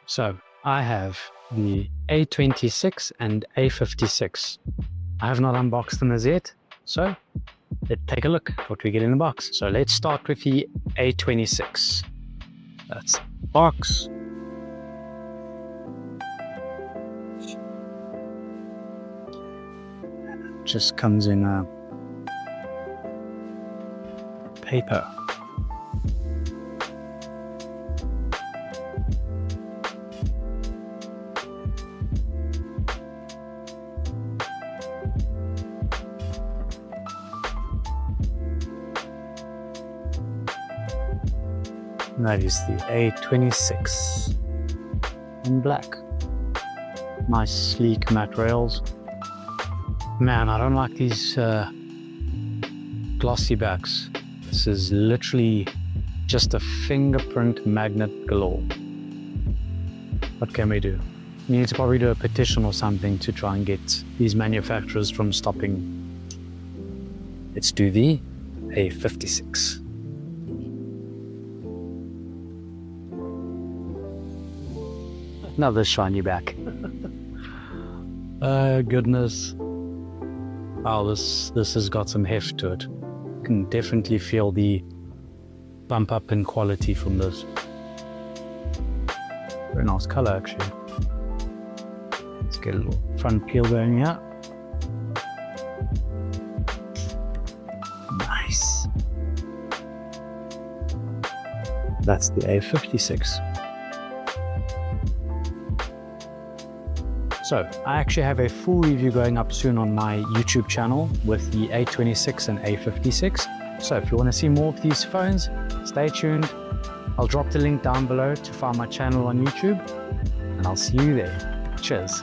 So I have the A26 and A56. I have not unboxed them as yet, so let's take a look at what we get in the box. So let's start with the A26. That's the box. Just comes in a paper. And that is the A26 in black. Nice sleek matte rails. Man, I don't like these glossy backs. This is literally just a fingerprint magnet galore. What can we do? We need to probably do a petition or something to try and get these manufacturers from stopping. Let's do the A56. Another shiny back. Goodness. Wow, this has got some heft to it. You can definitely feel the bump up in quality from this. Very nice color actually. Let's get a little front peel going here. Nice. That's the A56. So I actually have a full review going up soon on my YouTube channel with the A26 and A56. So if you want to see more of these phones, stay tuned. I'll drop the link down below to find my channel on YouTube, and I'll see you there. Cheers.